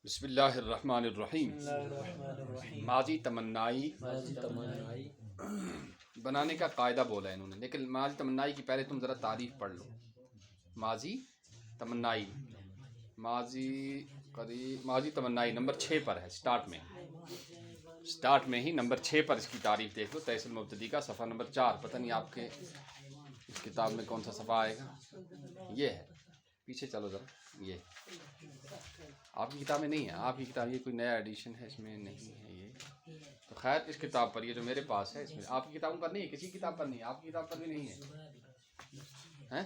بسم اللہ الرحمن الرحیم۔ ماضی تمنائی بنانے کا قاعدہ بولا ہے انہوں نے، لیکن ماضی تمنائی کی پہلے تم ذرا تعریف پڑھ لو۔ ماضی تمنائی، ماضی تمنائی نمبر 6 پر ہے، سٹارٹ میں ہی نمبر 6 پر اس کی تعریف دیکھ لو، تحصیل مبتدی کا صفحہ نمبر 4۔ پتہ نہیں آپ کے اس کتاب میں کون سا صفحہ آئے گا، یہ ہے، پیچھے چلو ذرا، یہ آپ کی کتاب میں نہیں ہے، آپ کی کتاب یہ کوئی نیا ایڈیشن ہے، اس میں نہیں ہے یہ تو خیر اس کتاب پر، یہ جو میرے پاس ہے اس میں، آپ کی کتابوں پر نہیں ہے، کسی کتاب پر نہیں ہے، آپ کی کتاب پر بھی نہیں ہے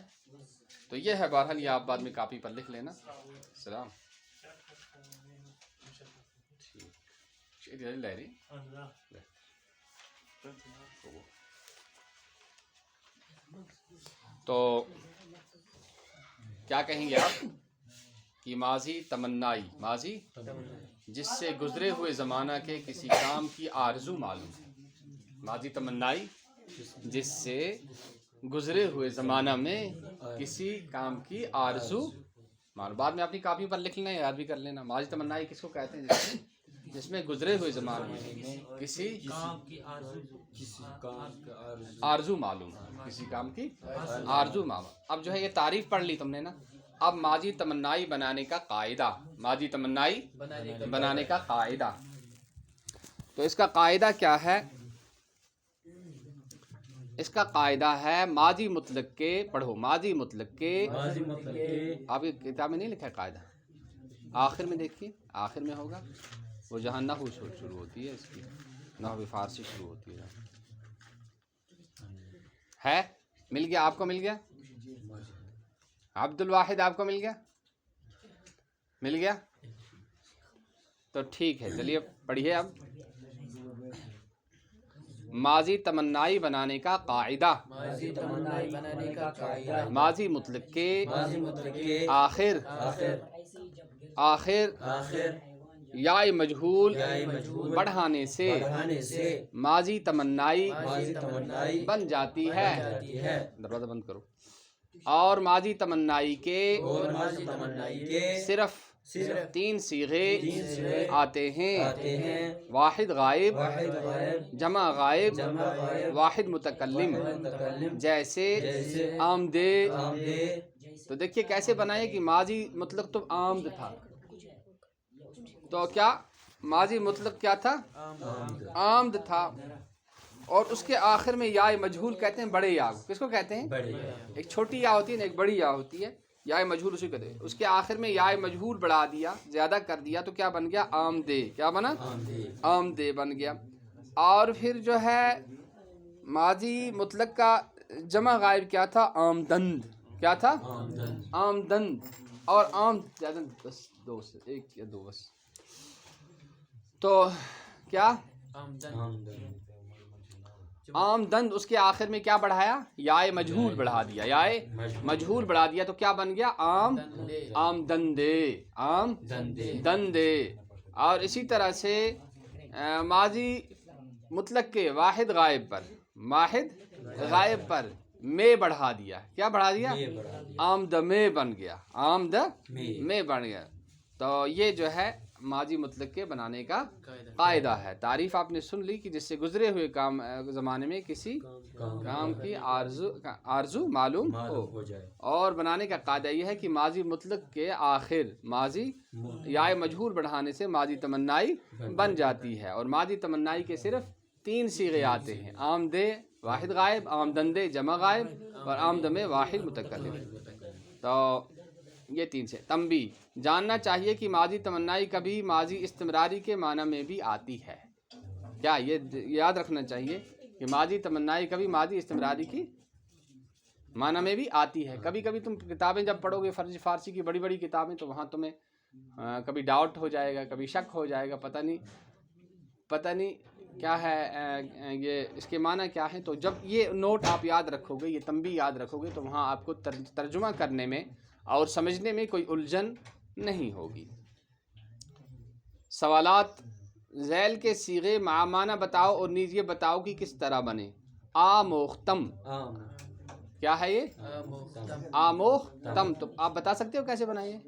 تو یہ ہے۔ بہرحال یہ آپ بعد میں کاپی پر لکھ لینا۔ سلام تو کیا کہیں گے آپ کہ ماضی تمنائی جس سے گزرے ہوئے زمانہ کے کسی کام کی آرزو معلوم ہے۔ ماضی تمنائی جس سے گزرے ہوئے زمانہ میں کسی کام کی آرزو معلوم، بعد میں اپنی کاپی پر لکھ لینا، یاد بھی کر لینا۔ ماضی تمنائی کس کو کہتے ہیں؟ جس میں گزرے ہوئے زمانہ میں کسی آرزو معلوم، کسی کام کی آرزو معلوم۔ اب جو ہے یہ تعریف پڑھ لی تم نے نا، اب ماضی تمنائی بنانے کا قاعدہ، ماضی تمنائی بنانے کا قاعدہ، تو اس کا قاعدہ کیا ہے؟ اس کا قاعدہ ہے ماضی مطلق کے، پڑھو، ماضی مطلق کے، آپ کی کتاب میں نہیں لکھا ہے قاعدہ، آخر میں دیکھیے، آخر میں ہوگا وہ جہاں نحو شروع ہوتی ہے، اس کی نحو فارسی شروع ہوتی ہے۔ مل گیا آپ کو؟ مل گیا عبد الواحد؟ آپ کو مل گیا؟ مل گیا تو ٹھیک ہے، چلیے پڑھیے اب۔ ماضی تمنائی بنانے کا قاعدہ، ماضی مطلق کے آخر یا مجہول بڑھانے سے ماضی تمنائی بن جاتی ہے۔ دروازہ بند کرو۔ اور ماضی تمنائی کے صرف 3 صیغے آتے ہیں، واحد غائب، جمع غائب، واحد متکلم، جیسے آمد۔ تو دیکھیے کیسے بنائے کہ ماضی مطلق تو آمد تھا، تو کیا ماضی مطلق کیا تھا؟ آمد تھا، اور اس کے آخر میں یا مجہول کہتے ہیں بڑے یا۔ کس کو کہتے ہیں؟ ایک چھوٹی یا ہوتی ہے نا، ایک بڑی یا ہوتی ہے، یا مجہول اسی کہتے ہیں۔ اس کے آخر میں یا مجہول بڑھا دیا، زیادہ کر دیا، تو کیا بن گیا؟ آمدے۔ کیا بنا؟ آمدے بن گیا۔ اور پھر جو ہے ماضی مطلق کا جمع غائب کیا تھا؟ آمدند۔ کیا تھا؟ آمدند۔ اور زیادہ بس دو سے، ایک یا دو بس، تو کیا آمدند، اس کے آخر میں کیا بڑھایا؟ یا مجہول بڑھا دیا، یا مجہول بڑھا دیا، تو کیا بن گیا؟ آمدندے، آمدندے۔ اور اسی طرح سے ماضی مطلق کے واحد غائب پر میں بڑھا دیا، کیا بڑھا دیا؟ آمد میں بن گیا، آمد میں بن گیا۔ تو یہ جو ہے ماضی مطلق کے بنانے کا قاعدہ ہے۔ تعریف آپ نے سن لی کہ جس سے گزرے ہوئے زمانے میں کسی کام کی آرزو معلوم ہو جائے۔ اور بنانے کا قاعدہ یہ ہے کہ ماضی مطلق کے آخر ماضی یا مجہول بڑھانے سے ماضی تمنائی بن جاتی ہے، اور ماضی تمنائی کے صرف 3 صیغے آتے ہیں، آمدے واحد غائب، آمدندے جمع غائب، اور آمد میں واحد متکلم۔ تو یہ 3 سے تنبیہ، جاننا چاہیے کہ ماضی تمنائی کبھی ماضی استمراری کے معنی میں بھی آتی ہے۔ کیا یہ یاد رکھنا چاہیے کہ ماضی تمنائی کبھی ماضی استمراری کی معنی میں بھی آتی ہے۔ کبھی کبھی تم کتابیں جب پڑھو گے فارسی کی بڑی بڑی کتابیں، تو وہاں تمہیں کبھی ڈاؤٹ ہو جائے گا، کبھی شک ہو جائے گا، پتہ نہیں کیا ہے یہ، اس کے معنی کیا ہے۔ تو جب یہ نوٹ آپ یاد رکھو گے، یہ تنبیہ یاد رکھو گے، تو وہاں آپ کو ترجمہ کرنے میں اور سمجھنے میں کوئی الجھن نہیں ہوگی۔ سوالات: ذیل کے صیغے مع معنی بتاؤ، اور نیز یہ بتاؤ کہ کس طرح بنے۔ آموختم، کیا ہے یہ؟ آموختم، تو آپ بتا سکتے ہو کیسے بنائیے؟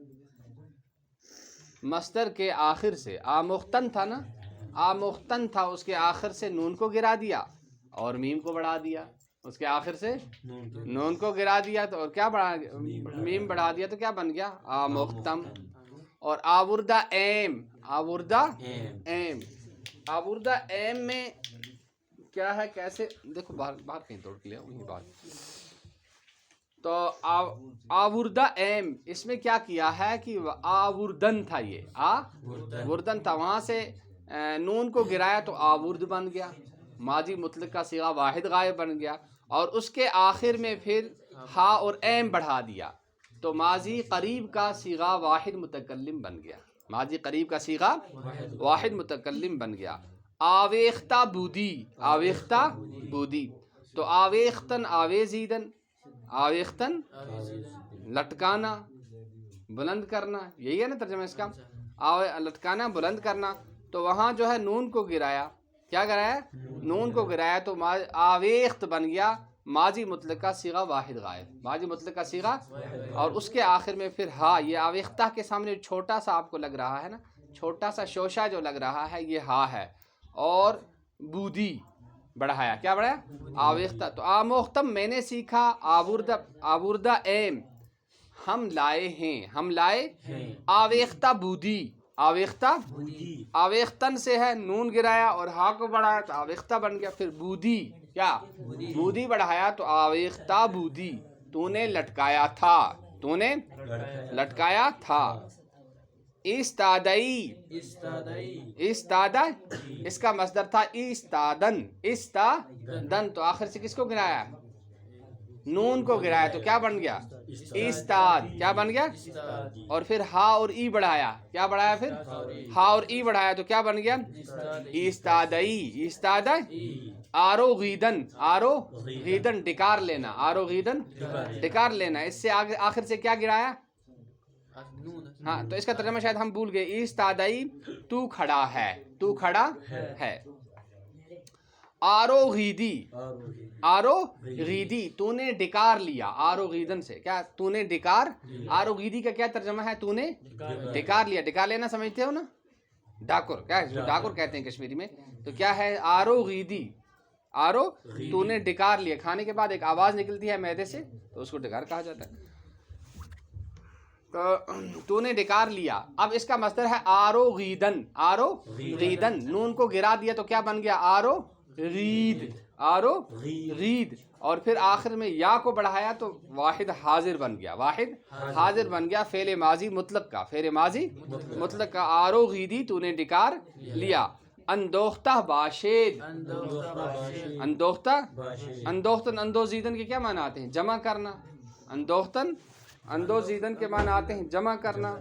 مصدر کے آخر سے آمختن تھا نا، آمختن تھا، اس کے آخر سے نون کو گرا دیا اور میم کو بڑھا دیا، اس کے آخر سے نون کو گرا دیا تو اور کیا بڑھا، میم بڑھا دیا تو کیا بن گیا آمختم۔ اور آوردہ ایم، آوردہ ایم، آوردہ ایم میں کیا ہے، کیسے دیکھو، باہر کہیں توڑ کے لیا وہی بات۔ تو آوردہ ایم اس میں کیا کیا ہے کہ آوردن تھا، یہ آوردن تھا، وہاں سے نون کو گرایا تو آورد بن گیا، ماضی مطلق کا صیغہ واحد غائب بن گیا، اور اس کے آخر میں پھر ہا اور ایم بڑھا دیا تو ماضی قریب کا صیغہ واحد متکلم بن گیا، ماضی قریب کا صیغہ واحد متکلم بن گیا۔ آویختہ بودی، آویختہ بودی، تو آویختن آویزیدن، آویختن لٹکانا بلند کرنا، یہی ہے نا ترجمہ اس کا، لٹکانا بلند کرنا، تو وہاں جو ہے نون کو گرایا، کیا گرایا، نون کو گرایا تو آویخت بن گیا، ماضی مطلق کا صیغہ واحد غائب، ماضی مطلق کا صیغہ، اور اس کے آخر میں پھر ہا، یہ آویختہ کے سامنے چھوٹا سا آپ کو لگ رہا ہے نا، چھوٹا سا شوشہ جو لگ رہا ہے یہ ہا ہے، اور بودی بڑھایا، کیا بڑھایا آویختہ۔ تو آموختم میں نے سیکھا، آوردہ ایم ہم لائے ہیں، ہم لائے، آویختہ بودی، آویختہ آویختن سے ہے، نون گرایا اور ہا کو بڑھایا تو آویختہ بن گیا، پھر بودی، کیا بودی بڑھایا تو آویختہ بودی، تو نے لٹکایا تھا، تو نے لٹکایا تھا۔ استادئی، استادہ اس کا مصدر تھا استادن، استادن، تو آخر سے کس کو گرایا، نون کو گرایا تو کیا بن گیا استاد، کیا بن گیا، اور پھر ہا اور ای بڑھایا، کیا بڑھایا، پھر ہا اور ای بڑھایا تو کیا بن گیا استادئی، استادہ۔ آرو غیدن، آرو غیدن ڈکار لینا، آرو غیدن ڈکار لینا، اس سے آخر سے کیا گرایا، ہاں، تو اس کا ترجمہ شاید ہم بھول گئے، ایستادئی تو کھڑا ہے، تو کھڑا ہے۔ آرو غیدی، آرو غیدی تو نے ڈکار لیا، آرو غیدن سے کیا، تو نے ڈکار، آرو غیدی کا کیا ترجمہ ہے، تو نے ڈکار لیا، ڈکار لینا سمجھتے ہو نا، ڈاکر، کیا ہے ڈاکر کہتے ہیں کشمیری میں، تو کیا ہے آرو غیدی، آرو تو نے ڈکار لیا، کھانے کے بعد ایک آواز نکلتی ہے معدے سے تو اس کو ڈکار کہا جاتا ہے، تو نے ڈکار لیا۔ اب اس کا مصدر ہے آرو غیدن، آرو غیدن، نون کو گرا دیا تو کیا بن گیا آرو غید، آرو غید، اور پھر آخر میں یا کو بڑھایا تو واحد حاضر بن گیا، واحد حاضر بن گیا، فعل ماضی مطلق کا، فعل ماضی مطلق کا، آرو غیدی تو نے ڈکار لیا۔ اندوختہ باشید، اندوختہ، اندوختن اندوزیدن کے کیا معنی آتے ہیں، جمع کرنا، اندوختن اندوزیدن کے معنی آتے ہیں جمع کرنا،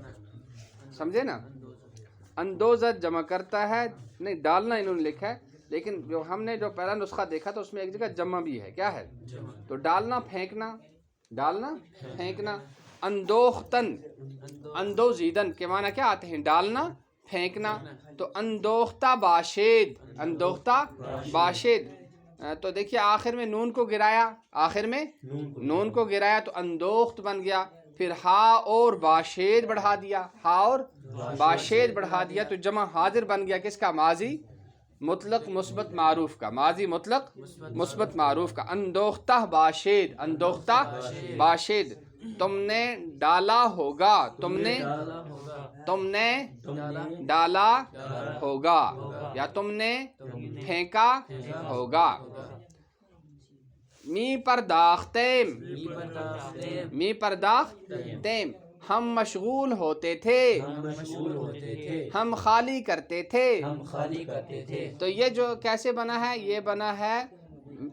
سمجھے نا، اندوزت جمع کرتا ہے، نہیں ڈالنا انہوں نے لکھا ہے، لیکن جو ہم نے جو پہلا نسخہ دیکھا تو اس میں ایک جگہ جمع بھی ہے، کیا ہے، تو ڈالنا پھینکنا، ڈالنا پھینکنا۔ اندوختن اندوزیدن کے معنی کیا آتے ہیں، ڈالنا پھینکنا، تو اندوختہ باشید، اندوختہ باشید، تو دیکھیے آخر میں نون کو گرایا، آخر میں نون کو گرایا تو اندوخت بن گیا، پھر ہا اور باشید بڑھا دیا، ہا اور باشید بڑھا دیا تو جمع حاضر بن گیا، کس کا، ماضی مطلق مثبت معروف کا، ماضی مطلق مثبت معروف کا۔ اندوختہ باشید، اندوختہ باشید، تم نے ڈالا ہوگا، تم نے ڈالا ہوگا، یا تم نے پھینکا ہوگا۔ می پرداختیم، می پرداختیم، ہم مشغول ہوتے تھے، ہم خالی کرتے تھے، تو یہ جو کیسے بنا ہے، یہ بنا ہے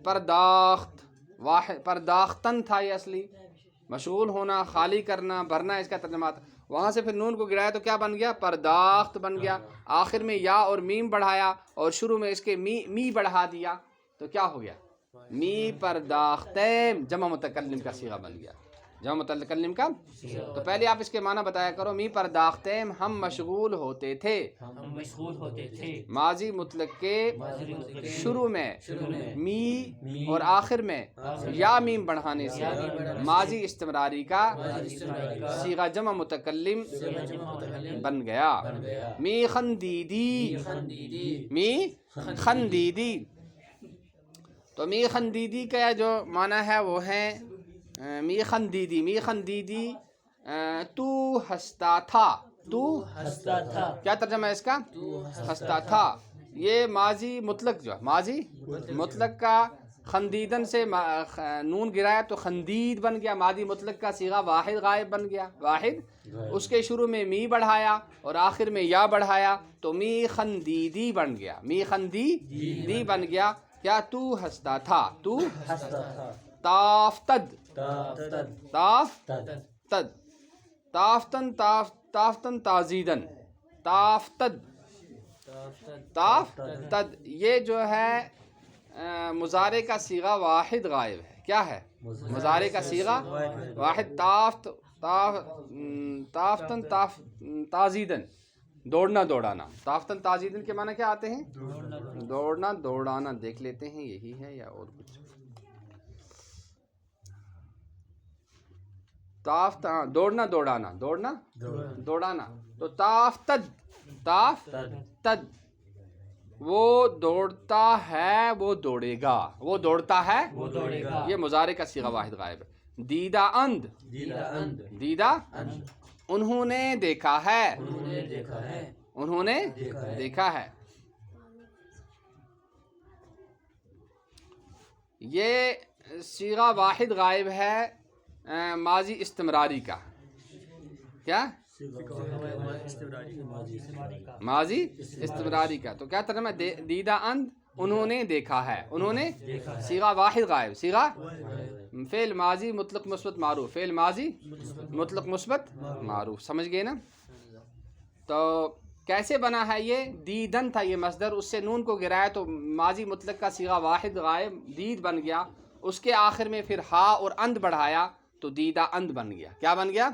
پرداخت، واحد پرداختن تھا یہ اصلی، مشغول ہونا، خالی کرنا، بھرنا، اس کا ترجمہ تھا، وہاں سے پھر نون کو گرایا تو کیا بن گیا پرداخت بن گیا، آخر میں یا اور میم بڑھایا اور شروع میں اس کے می بڑھا دیا تو کیا ہو گیا می پرداختیم، جمع متکلم کا صیغہ بن گیا، جمع متکلم کا تو پہلے آپ اس کے معنی بتایا کرو. می پرداختیم ہم مشغول ہوتے تھے. ماضی مطلق کے شروع میں می اور آخر میں یا میم بڑھانے سے ماضی استمراری کا صیغہ جمع متکلم بن گیا. می خندیدی، می خندیدی. تو می خندیدی کا جو معنی ہے وہ ہے می خندیدی. می خندیدی تو ہنستا تھا. تو ہنستا تھا، کیا ترجمہ ہے اس کا؟ ہنستا تھا. یہ ماضی مطلق جو ہے، ماضی مطلق کا خندیدن سے نون گرایا تو خندید بن گیا. ماضی مطلق کا صیغہ واحد غائب بن گیا. واحد، اس کے شروع میں می بڑھایا اور آخر میں یا بڑھایا تو می خندیدی بن گیا. می خندیدی بن گیا. کیا؟ تو ہنستا تھا. تو تافتد، تافتد، تافتن، تافتن تازیدن، تافتد، تافتد. یہ جو ہے مضارع کا صیغہ واحد غائب ہے. کیا ہے؟ مضارع کا صیغہ واحد. تافتن تازیدن، دوڑنا دوڑانا. تافتن تازیدن کے معنی کیا آتے ہیں؟ دوڑنا دوڑانا. دیکھ لیتے ہیں یہی ہے یا اور کچھ. دوڑنا دوڑانا، دوڑنا دوڑانا. تو تافتد، تافتد، وہ دوڑتا ہے وہ دوڑے گا. وہ دوڑتا ہے وہ دوڑے گا. یہ مضارع کا صیغہ واحد غائب ہے. دیدہ اند، دیدہ انہوں نے دیکھا ہے. انہوں نے دیکھا ہے. یہ صیغہ واحد غائب ہے ماضی استمراری کا. کیا؟ ماضی استمراری کا. تو کیا ترجمہ ہے؟ دیدہ اند انہوں نے دیکھا ہے. انہوں نے صیغہ واحد غائب. صیغہ فعل ماضی مطلق مثبت معروف. فعل ماضی مطلق مثبت معروف. سمجھ گئے نا؟ تو کیسے بنا ہے یہ؟ دیدن تھا یہ مصدر، اس سے نون کو گرایا تو ماضی مطلق کا صیغہ واحد غائب دید بن گیا. اس کے آخر میں پھر ہا اور اند بڑھایا تو دیدہ اند بن گیا. کیا بن گیا؟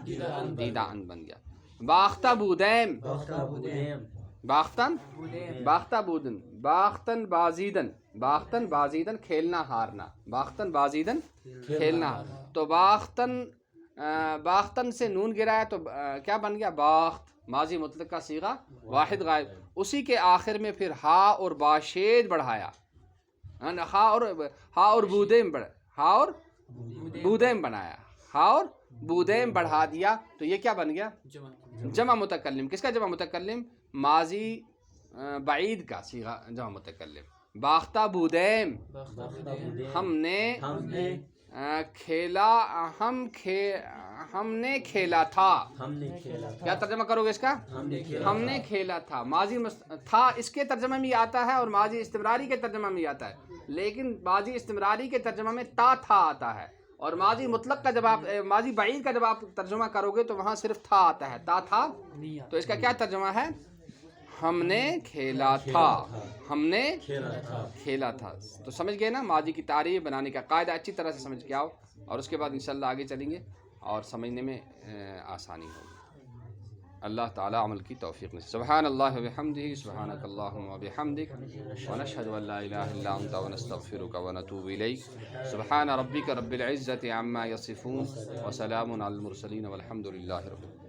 دیدہ اند بن گیا. باختہ بودیم، باختن، باختہ بودن، باختن بازیدن، باختن بازیدن کھیلنا ہارنا. باختن بازیدن کھیلنا. تو باختن، باختن سے نون گرایا تو کیا بن گیا؟ باخت. ماضی مطلق کا صیغہ واحد غائب. اسی کے آخر میں پھر ہا اور باشید بڑھایا. ہا اور بودیم ہا اور بودیم بنایا. ہا اور بودیم بڑھا دیا تو یہ کیا بن گیا؟ جمع متکلم. کس کا جمع متکلم؟ ماضی بعید کا صیغہ جمع متکلم. باختہ بودیم، ہم نے کھیلا، ہم نے کھیلا تھا. کیا ترجمہ کرو گے اس کا؟ ہم نے کھیلا تھا. ماضی تھا اس کے ترجمہ میں آتا ہے اور ماضی استمراری کے ترجمہ میں آتا ہے. لیکن ماضی استمراری کے ترجمہ میں تا تھا آتا ہے اور ماضی مطلق کا جب آپ ماضی بعید کا جب آپ ترجمہ کرو گے تو وہاں صرف تھا آتا ہے، تا تھا. تو اس کا کیا ترجمہ ہے؟ ہم نے کھیلا تھا. ہم نے کھیلا تھا. تو سمجھ گئے نا؟ ماضی کی تعریف بنانے کا قاعدہ اچھی طرح سے سمجھ کے آؤ اور اس کے بعد انشاءاللہ آگے چلیں گے اور سمجھنے میں آسانی ہوگی. اللہ تعالی عمل کی توفیق نصیب. سبحان اللہ وبحمدہ، سبحانک اللہم وبحمدک، ونشہد ان لا الہ الا انت ونستغفرک ونتوب الیک. سبحان ربک رب العزة عما یصفون وسلام علی المرسلین والحمد للہ رب العالمین.